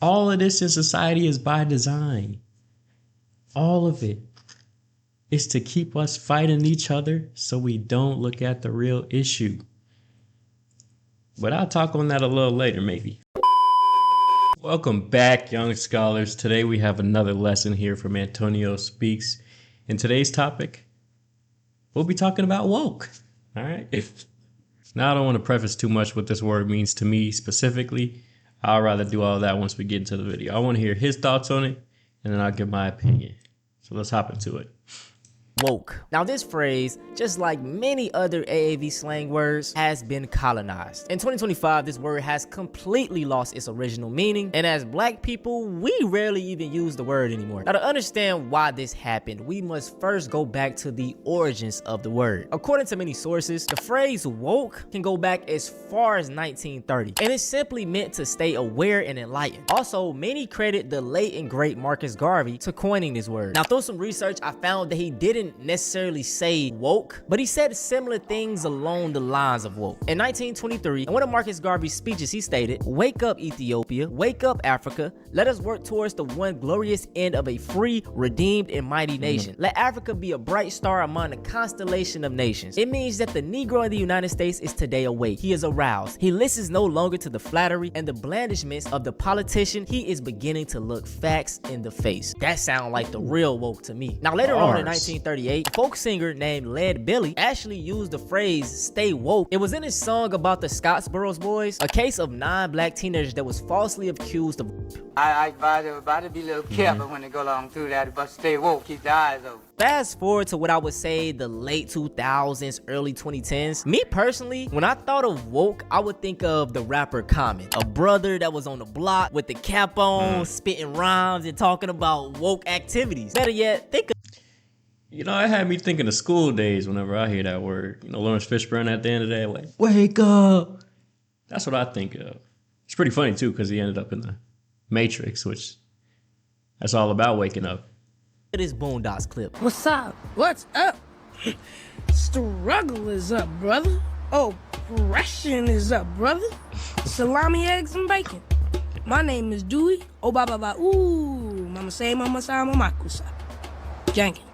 All of this in society is by design. All of it is to keep us fighting each other so we don't look at the real issue. But I'll talk on that a little later, maybe. Welcome back, young scholars. Today we have another lesson here from Antonio Speaks. In today's topic, we'll be talking about woke. All right. Now, I don't want to preface too much what this word means to me specifically. I'll rather do all that once we get into the video. I want to hear his thoughts on it, and then I'll give my opinion. So let's hop into it. Woke. Now this phrase, just like many other AAV slang words, has been colonized. In 2025, this word has completely lost its original meaning, and as black people, we rarely even use the word anymore. Now to understand why this happened, we must first go back to the origins of the word. According to many sources, the phrase woke can go back as far as 1930, and it's simply meant to stay aware and enlightened. Also, many credit the late and great Marcus Garvey to coining this word. Now through some research, I found that he didn't necessarily say woke, but he said similar things along the lines of woke. In 1923, in one of Marcus Garvey's speeches, he stated, "Wake up, Ethiopia, wake up, Africa. Let us work towards the one glorious end of a free, redeemed, and mighty nation. Let Africa be a bright star among the constellation of nations." It means that the Negro in the United States is today awake. He is aroused. He listens no longer to the flattery and the blandishments of the politician. He is beginning to look facts in the face. That sounds like the real woke to me. Now later on in 1938, a folk singer named Lead Billy actually used the phrase "stay woke." It was in his song about the Scottsboro Boys, a case of 9 black teenagers that was falsely accused of. I advise everybody to be a little careful when they go along through that, but stay woke, keep your eyes open. Fast forward to what I would say the late 2000s, early 2010s. Me personally, when I thought of woke, I would think of the rapper Common, a brother that was on the block with the cap on, spitting rhymes and talking about woke activities. Better yet, think of You know, it had me thinking of school days whenever I hear that word. You know, Lawrence Fishburne at the end of the day, like, wake up. That's what I think of. It's pretty funny, too, because he ended up in the Matrix, which that's all about waking up. this Boondocks clip. What's up? What's up? Struggle is up, brother. Oppression is up, brother. Salami, eggs, and bacon. My name is Dewey. Oh, ba, ba, ba, ooh. Mama say, mama say, mama kusa. Jenkins.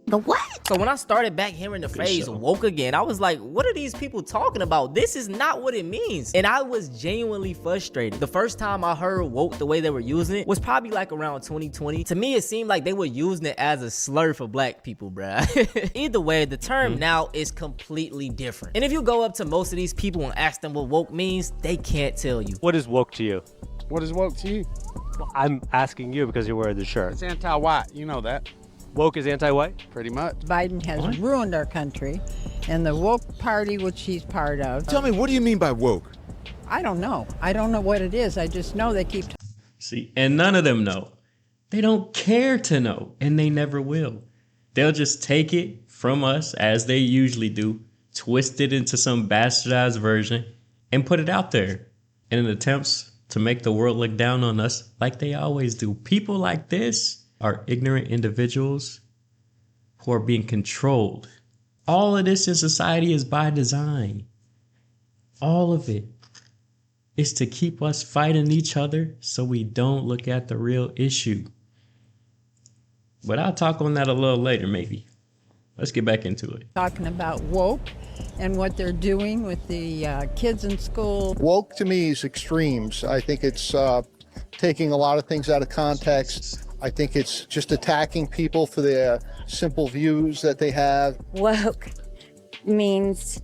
The what? So when I started back hearing the phrase woke again, I was like, what are these people talking about? This is not what it means. And I was genuinely frustrated. The first time I heard woke the way they were using it was probably like around 2020. To me, it seemed like they were using it as a slur for black people, bruh. Either way, the term now is completely different. And if you go up to most of these people and ask them what woke means, they can't tell you. What is woke to you? What is woke to you? Well, I'm asking you because you're wearing the shirt. It's anti-white, you know that. Woke is anti-white? Pretty much. Biden has ruined our country, and the woke party, which he's part of. Tell me, what do you mean by woke? I don't know. I don't know what it is. I just know they keep. See, and none of them know. They don't care to know, and they never will. They'll just take it from us, as they usually do, twist it into some bastardized version, and put it out there in an attempt to make the world look down on us like they always do. People like this are ignorant individuals who are being controlled. All of this in society is by design. All of it is to keep us fighting each other so we don't look at the real issue. But I'll talk on that a little later, maybe. Let's get back into it. Talking about woke and what they're doing with the kids in school. Woke to me is extremes. I think it's taking a lot of things out of context. I think it's just attacking people for their simple views that they have. Woke means,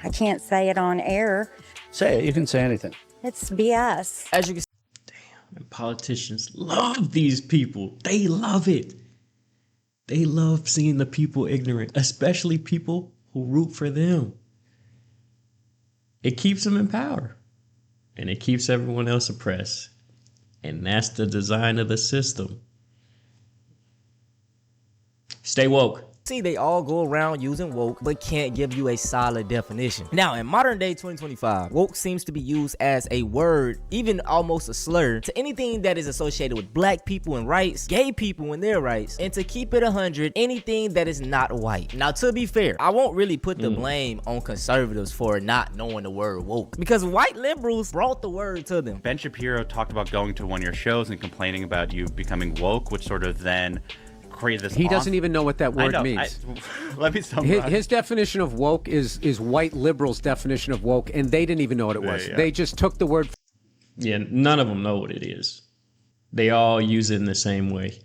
I can't say it on air. Say it, you can say anything. It's BS. As you can And politicians love these people. They love it. They love seeing the people ignorant, especially people who root for them. It keeps them in power, and it keeps everyone else oppressed. And that's the design of the system. Stay woke. See, they all go around using woke, but can't give you a solid definition. Now, in modern day 2025, woke seems to be used as a word, even almost a slur, to anything that is associated with black people and rights, gay people and their rights, and to keep it 100, anything that is not white. Now, to be fair, I won't really put the blame on conservatives for not knowing the word woke, because white liberals brought the word to them. Ben Shapiro talked about going to one of your shows and complaining about you becoming woke, which sort of then created this. He doesn't even know what that word means. Let me summarize. His definition of woke is white liberals' definition of woke, and they didn't even know what it was. Yeah. They just took the word. Yeah, none of them know what it is. They all use it in the same way.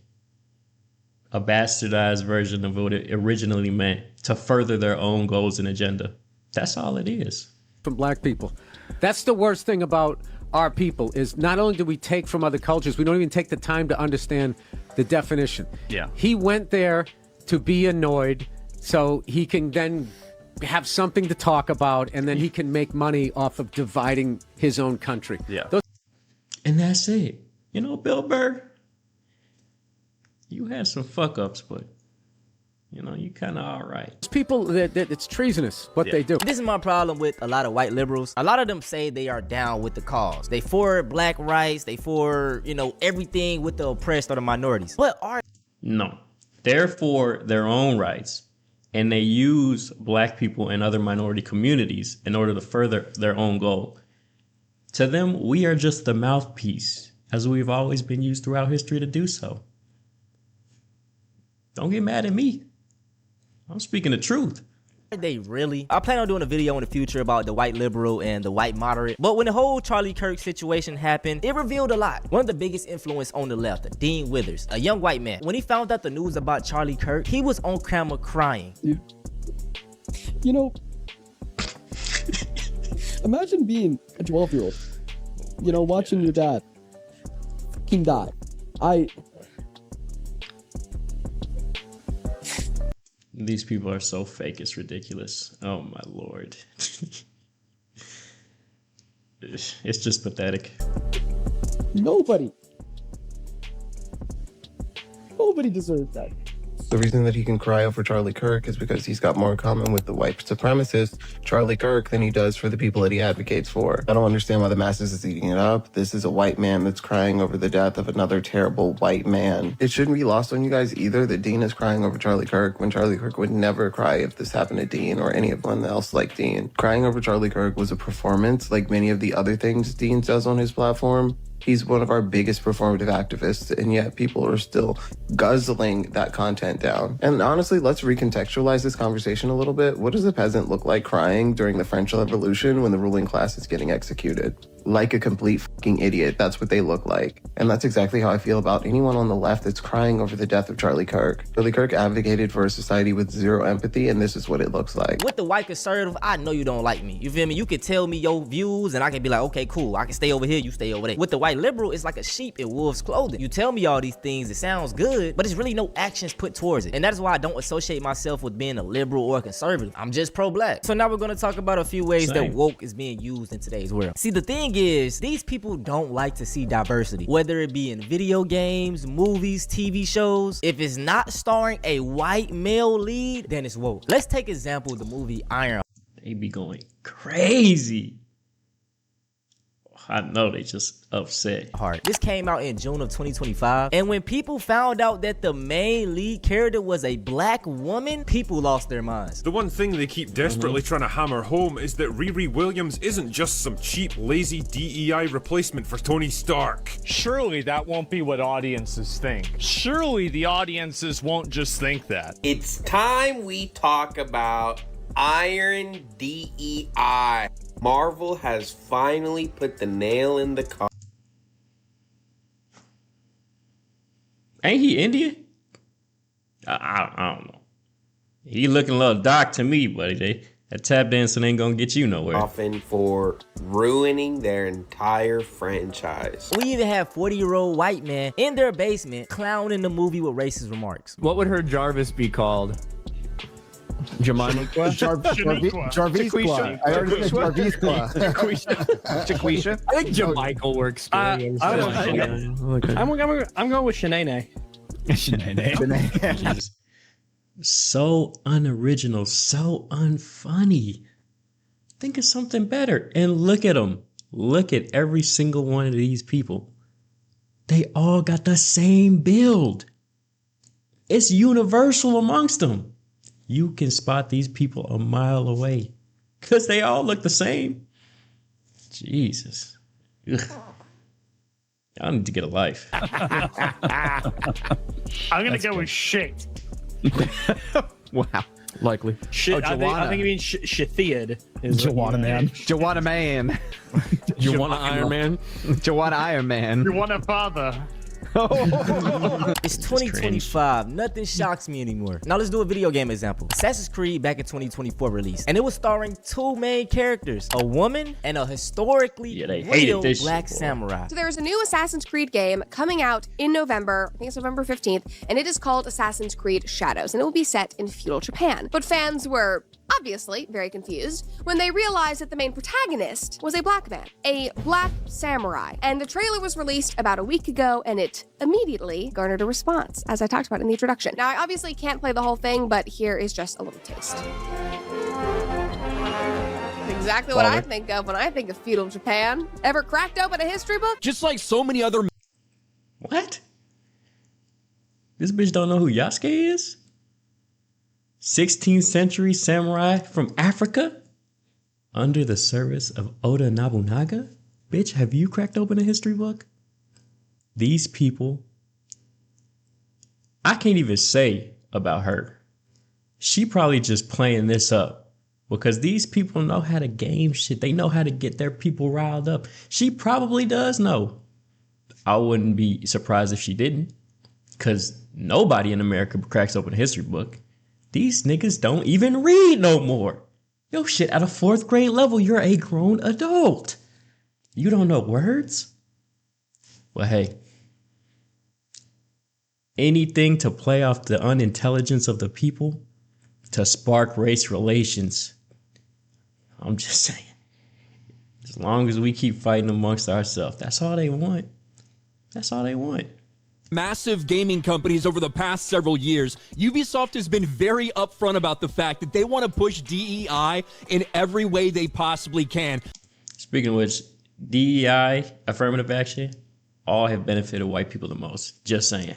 A bastardized version of what it originally meant to further their own goals and agenda. That's all it is. From black people. That's the worst thing about our people is not only do we take from other cultures, we don't even take the time to understand the definition. Yeah. He went there to be annoyed so he can then have something to talk about, and then he can make money off of dividing his own country. Yeah. And that's it. You know, Bill Burr, you had some fuck ups, but you know, you kind of all right. Those people, it's treasonous what they do. This is my problem with a lot of white liberals. A lot of them say they are down with the cause. They for black rights. They for, you know, everything with the oppressed or the minorities. But are... No. They're for their own rights. And they use black people and other minority communities in order to further their own goal. To them, we are just the mouthpiece, as we've always been used throughout history to do so. Don't get mad at me. I'm speaking the truth. Are they really? I plan on doing a video in the future about the white liberal and the white moderate. But when the whole Charlie Kirk situation happened, it revealed a lot. One of the biggest influence on the left, Dean Withers, a young white man. When he found out the news about Charlie Kirk, he was on camera crying. You know, imagine being a 12-year-old, you know, watching your dad fucking die. These people are so fake, it's ridiculous. Oh my Lord. It's just pathetic. Nobody deserves that. The reason that he can cry over Charlie Kirk is because he's got more in common with the white supremacist Charlie Kirk than he does for the people that he advocates for. I don't understand why the masses is eating it up. This is a white man that's crying over the death of another terrible white man. It shouldn't be lost on you guys either that Dean is crying over Charlie Kirk when Charlie Kirk would never cry if this happened to Dean or anyone else like Dean. Crying over Charlie Kirk was a performance like many of the other things Dean says on his platform. He's one of our biggest performative activists, and yet people are still guzzling that content down. And honestly, let's recontextualize this conversation a little bit. What does a peasant look like crying during the French Revolution when the ruling class is getting executed? Like a complete fucking idiot. That's what they look like. And that's exactly how I feel about anyone on the left that's crying over the death of Charlie Kirk. Charlie Kirk advocated for a society with zero empathy, and this is what it looks like. With the white conservative, I know you don't like me. You feel me? You can tell me your views, and I can be like, okay, cool. I can stay over here, you stay over there. With the white liberal, it's like a sheep in wolf's clothing. You tell me all these things, it sounds good, but there's really no actions put towards it. And that is why I don't associate myself with being a liberal or a conservative. I'm just pro-black. So now we're gonna talk about a few ways that woke is being used in today's world. See, the thing is, these people don't like to see diversity, whether it be in video games, movies, TV shows. If it's not starring a white male lead, then it's woke. Let's take example of the movie Iron. They be going crazy. I know they just upset. This came out in June of 2025, and when people found out that the main lead character was a black woman, people lost their minds. The one thing they keep desperately trying to hammer home is that Riri Williams isn't just some cheap, lazy DEI replacement for Tony Stark. Surely that won't be what audiences think. Surely the audiences won't just think that. It's time we talk about Iron DEI. Marvel has finally put the nail in the coffin. Ain't he Indian? I don't know. He looking a little dark to me, buddy. That tap dancing ain't gonna get you nowhere. Often for ruining their entire franchise. We even have 40-year-old white men in their basement clowning the movie with racist remarks. What would her Jarvis be called? Jemima? Jarvisqua. I already said Jarvisqua. Jaquisha? I think Jamichael works. I'm going with Shanae. Shanae. So unoriginal, so unfunny. Think of something better. And look at them. Look at every single one of these people. They all got the same build. It's universal amongst them. You can spot these people a mile away because they all look the same. Jesus. Ugh. Y'all need to get a life. I'm gonna go with shit. Wow. Likely. Shit. I think you mean Shithiad. Joanna Man. Joanna Man. Joanna Iron Man. Joanna Iron Man. Joanna Father. It's 2025. Nothing shocks me anymore. Now let's do a video game example. Assassin's Creed back in 2024 released, and it was starring two main characters, a woman and a historically real black samurai. So there's a new Assassin's Creed game coming out in November, I think it's November 15th, and it is called Assassin's Creed Shadows, and it will be set in feudal Japan. But fans were obviously very confused when they realized that the main protagonist was a black man, a black samurai. And the trailer was released about a week ago, and it immediately garnered a response, as I talked about in the introduction. Now, I obviously can't play the whole thing, but here is just a little taste. Exactly what I think of when I think of feudal Japan. Ever cracked open a history book? Just like so many other... What? This bitch don't know who Yasuke is? 16th century samurai from Africa? Under the service of Oda Nobunaga? Bitch, have you cracked open a history book? These people, I can't even say about her. She probably just playing this up because these people know how to game shit. They know how to get their people riled up. She probably does know. I wouldn't be surprised if she didn't, because nobody in America cracks open a history book. These niggas don't even read no more. Yo, shit, at a 4th grade level, you're a grown adult. You don't know words? Well, hey, anything to play off the unintelligence of the people, to spark race relations. I'm just saying, as long as we keep fighting amongst ourselves, that's all they want. That's all they want. Massive gaming companies over the past several years, Ubisoft has been very upfront about the fact that they want to push DEI in every way they possibly can. Speaking of which, DEI, affirmative action, all have benefited white people the most. Just saying.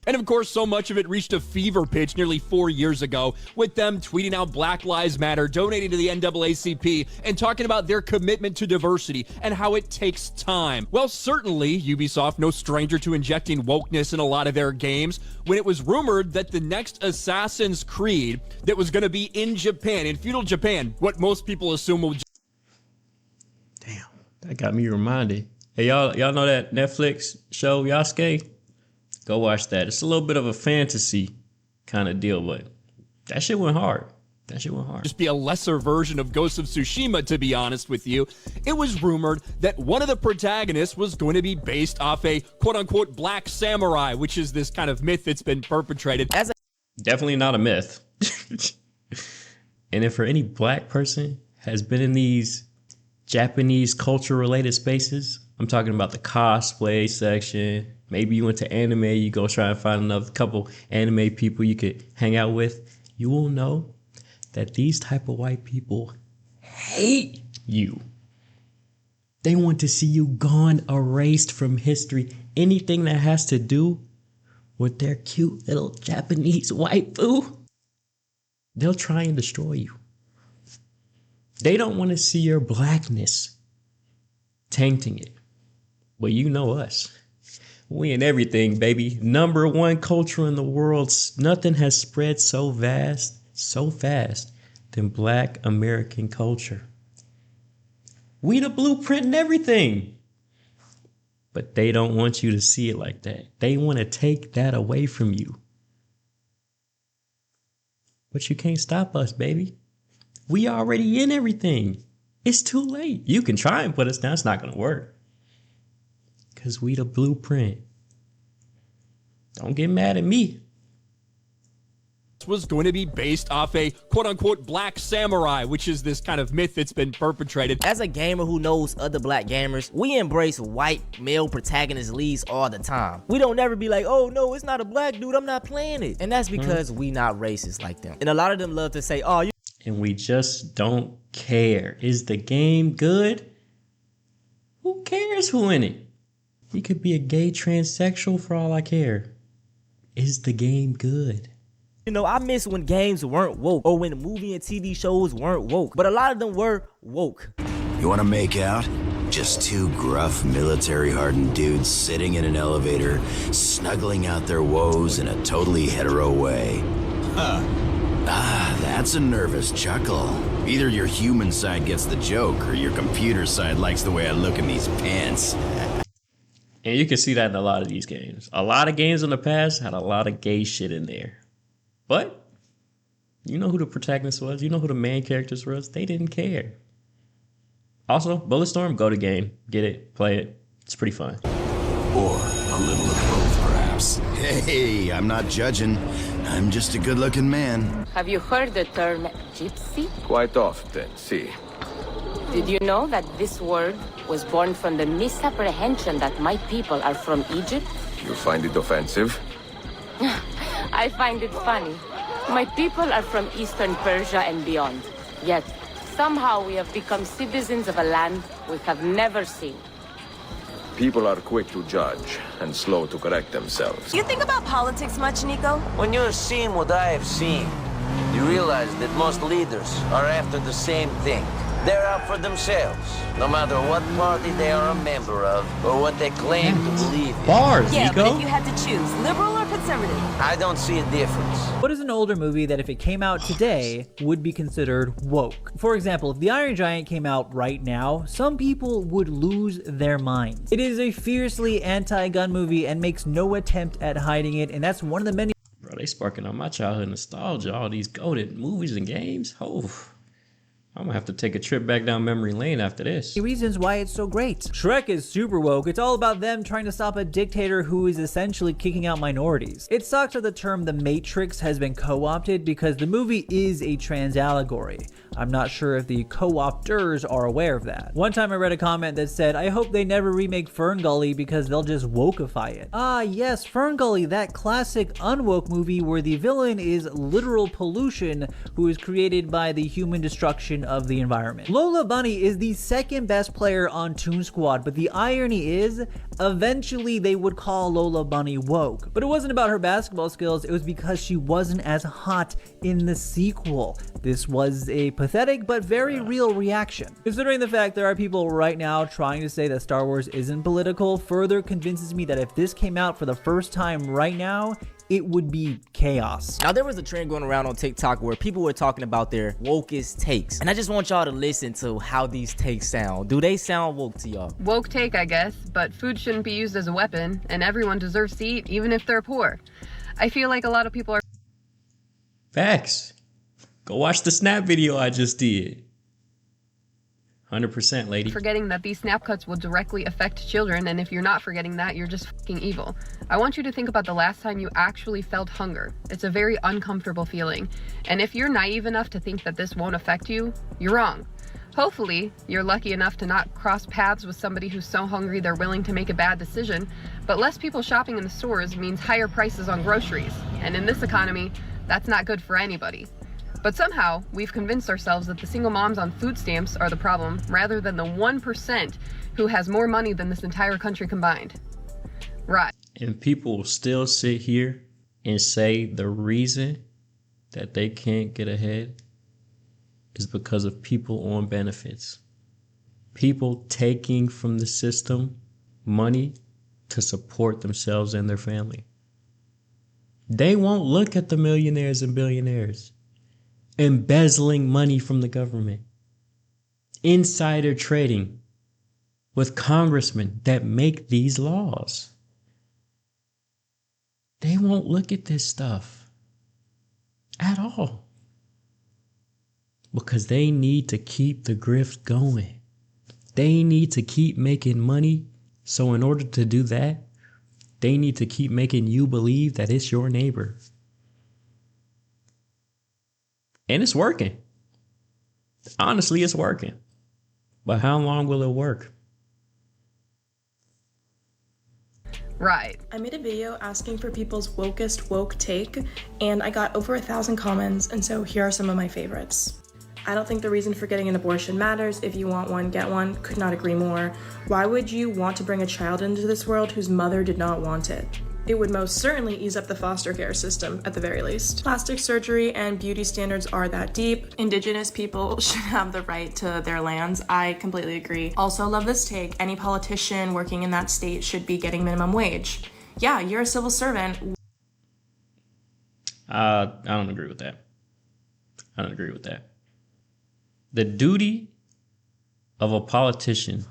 And of course, so much of it reached a fever pitch nearly 4 years ago, with them tweeting out Black Lives Matter, donating to the NAACP, and talking about their commitment to diversity and how it takes time. Well, certainly, Ubisoft no stranger to injecting wokeness in a lot of their games, when it was rumored that the next Assassin's Creed that was going to be in Japan, in feudal Japan, what most people assume will... Damn, that got me reminded. Hey, y'all know that Netflix show Yasuke? Go watch that. It's a little bit of a fantasy kind of deal, but that shit went hard. That shit went hard. Just be a lesser version of Ghost of Tsushima, to be honest with you. It was rumored that one of the protagonists was going to be based off a quote-unquote black samurai, which is this kind of myth that's been perpetrated. Definitely not a myth. And if for any black person has been in these Japanese culture-related spaces, I'm talking about the cosplay section. Maybe you went to anime, you go try and find another couple anime people you could hang out with. You will know that these type of white people hate you. They want to see you gone, erased from history. Anything that has to do with their cute little Japanese waifu, they'll try and destroy you. They don't want to see your blackness tainting it. Well, you know us. We in everything, baby. #1 culture in the world. Nothing has spread so fast than Black American culture. We the blueprint and everything. But they don't want you to see it like that. They want to take that away from you. But you can't stop us, baby. We already in everything. It's too late. You can try and put us down. It's not going to work. Because we the blueprint. Don't get mad at me. was going to be based off a quote-unquote black samurai, which is this kind of myth that's been perpetrated. As a gamer who knows other black gamers, we embrace white male protagonist leads all the time. We don't never be like, oh no, it's not a black dude, I'm not playing it. And that's because we not racist like them. And a lot of them love to say, oh, you. And we just don't care. Is the game good? Who cares who in it? He could be a gay transsexual for all I care. Is the game good? You know, I miss when games weren't woke or when movie and TV shows weren't woke, but a lot of them were woke. You want to make out? Just two gruff, military-hardened dudes sitting in an elevator, snuggling out their woes in a totally hetero way. That's a nervous chuckle. Either your human side gets the joke, or your computer side likes the way I look in these pants. And you can see that in a lot of these games. A lot of games in the past had a lot of gay shit in there. But you know who the protagonist was? You know who the main characters was? They didn't care. Also, Bulletstorm, go to game. Get it, play it. It's pretty fun. Or a little of both, perhaps. Hey, I'm not judging. I'm just a good-looking man. Have you heard the term gypsy? Quite often, see. Did you know that this word was born from the misapprehension that my people are from Egypt? You find it offensive? I find it funny. My people are from Eastern Persia and beyond. Yet, somehow we have become citizens of a land we have never seen. People are quick to judge and slow to correct themselves. Do you think about politics much, Nico? When you've seen what I have seen, you realize that most leaders are after the same thing. They're out for themselves, no matter what party they are a member of or what they claim to believe in. Bars, yeah, Nico. but if you had to choose, liberal or conservative? I don't see a difference. What is an older movie that if it came out today would be considered woke? For example, if The Iron Giant came out right now, some people would lose their minds. It is a fiercely anti-gun movie and makes no attempt at hiding it, and that's one of the many. Bro, they sparking on my childhood nostalgia. All these goated movies and games. Oh. I'm gonna have to take a trip back down memory lane after this. Reasons why it's so great. Shrek is super woke. It's all about them trying to stop a dictator who is essentially kicking out minorities. It sucks that the term The Matrix has been co-opted because the movie is a trans allegory. I'm not sure if the co-opters are aware of that. One time I read a comment that said, I hope they never remake Ferngully because they'll just wokeify it. Ah yes, Ferngully, that classic unwoke movie where the villain is literal pollution who is created by the human destruction of the environment. Lola Bunny is the second best player on Toon Squad, but the irony is, eventually they would call Lola Bunny woke. But it wasn't about her basketball skills, it was because she wasn't as hot in the sequel. This was a pathetic but very real reaction. Considering the fact there are people right now trying to say that Star Wars isn't political, further convinces me that if this came out for the first time right now, it would be chaos. Now, there was a trend going around on TikTok where people were talking about their wokest takes. And I just want y'all to listen to how these takes sound. Do they sound woke to y'all? Woke take, I guess, but food shouldn't be used as a weapon, and everyone deserves to eat, even if they're poor. I feel like a lot of people are... Facts. Go watch the Snap video I just did. 100%, lady. forgetting that these snap cuts will directly affect children, and if you're not forgetting that, you're just fucking evil. I want you to think about the last time you actually felt hunger. It's a very uncomfortable feeling, and if you're naive enough to think that this won't affect you, you're wrong. Hopefully, you're lucky enough to not cross paths with somebody who's so hungry they're willing to make a bad decision, but less people shopping in the stores means higher prices on groceries, and in this economy, that's not good for anybody. But somehow, we've convinced ourselves that the single moms on food stamps are the problem, rather than the 1% who has more money than this entire country combined. Right. And people will still sit here and say the reason that they can't get ahead is because of people on benefits. People taking from the system money to support themselves and their family. They won't look at the millionaires and billionaires embezzling money from the government, insider trading with congressmen that make these laws. They won't look at this stuff at all because they need to keep the grift going. They need to keep making money. So in order to do that, they need to keep making you believe that it's your neighbor. And it's working. Honestly, it's working. But how long will it work? Right. I made a video asking for people's wokest woke take, and I got over 1,000 comments, and so here are some of my favorites. I don't think the reason for getting an abortion matters. If you want one, get one. Could not agree more. Why would you want to bring a child into this world whose mother did not want it? It would most certainly ease up the foster care system, at the very least. Plastic surgery and beauty standards are that deep. Indigenous people should have the right to their lands. I completely agree. Also love this take. Any politician working in that state should be getting minimum wage. Yeah, you're a civil servant. I don't agree with that. I don't agree with that. The duty of a politician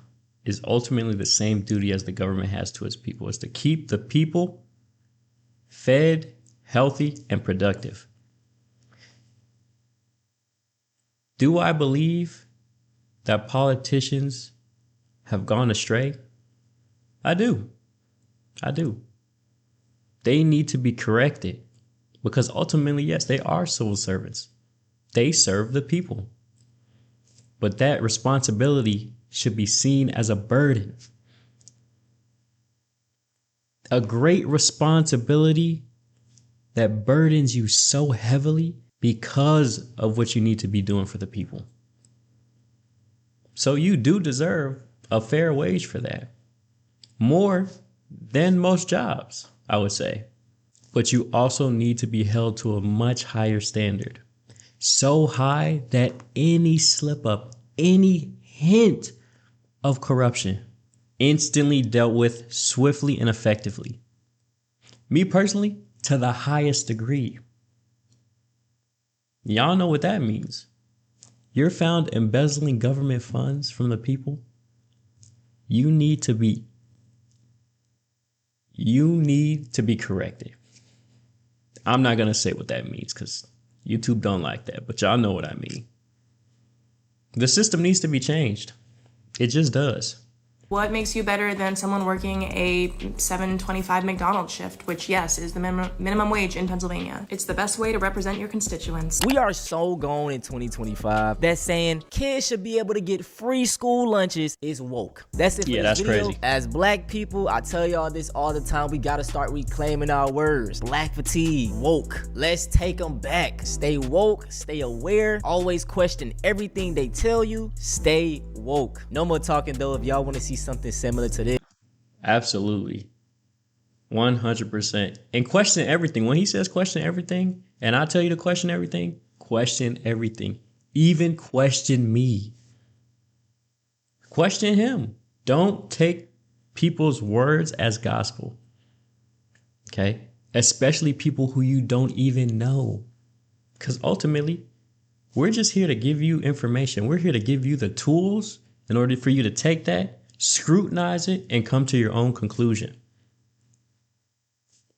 is ultimately the same duty as the government has to its people. It's to keep the people fed, healthy, and productive. Do I believe that politicians have gone astray? I do. I do. They need to be corrected because ultimately, yes, they are civil servants. They serve the people. But that responsibility should be seen as a burden. A great responsibility that burdens you so heavily because of what you need to be doing for the people. So you do deserve a fair wage for that. More than most jobs, I would say. But you also need to be held to a much higher standard. So high that any slip up, any hint of corruption instantly dealt with swiftly and effectively. Me personally, to the highest degree. Y'all know what that means. You're found embezzling government funds from the people. You need to be corrected. I'm not going to say what that means because YouTube don't like that, but y'all know what I mean. The system needs to be changed. It just does. What makes you better than someone working a $7.25 McDonald's shift, which, yes, is the minimum wage in Pennsylvania? It's the best way to represent your constituents. We are so gone in 2025 that saying kids should be able to get free school lunches is woke. That's it for this video. Crazy. As black people, I tell y'all this all the time. We gotta start reclaiming our words. Black fatigue, woke. Let's take them back. Stay woke, stay aware, always question everything they tell you. Stay woke. No more talking though. If y'all want to see something similar to this. Absolutely. 100%. And question everything. When he says question everything, and I tell you to question everything. Even question me. Question him. Don't take people's words as gospel. Okay? Especially people who you don't even know. Because ultimately, we're just here to give you information. We're here to give you the tools in order for you to take that, scrutinize it, and come to your own conclusion.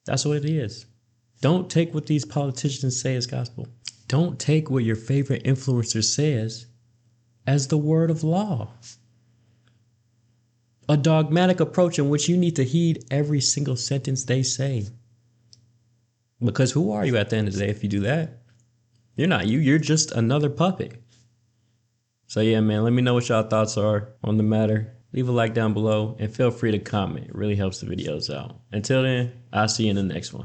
That's what it is. Don't take what these politicians say as gospel. Don't take what your favorite influencer says as the word of law. A dogmatic approach in which you need to heed every single sentence they say. Because who are you at the end of the day if you do that? You're not you. You're just another puppet. So yeah, man, let me know what y'all thoughts are on the matter. Leave a like down below and feel free to comment. It really helps the videos out. Until then, I'll see you in the next one.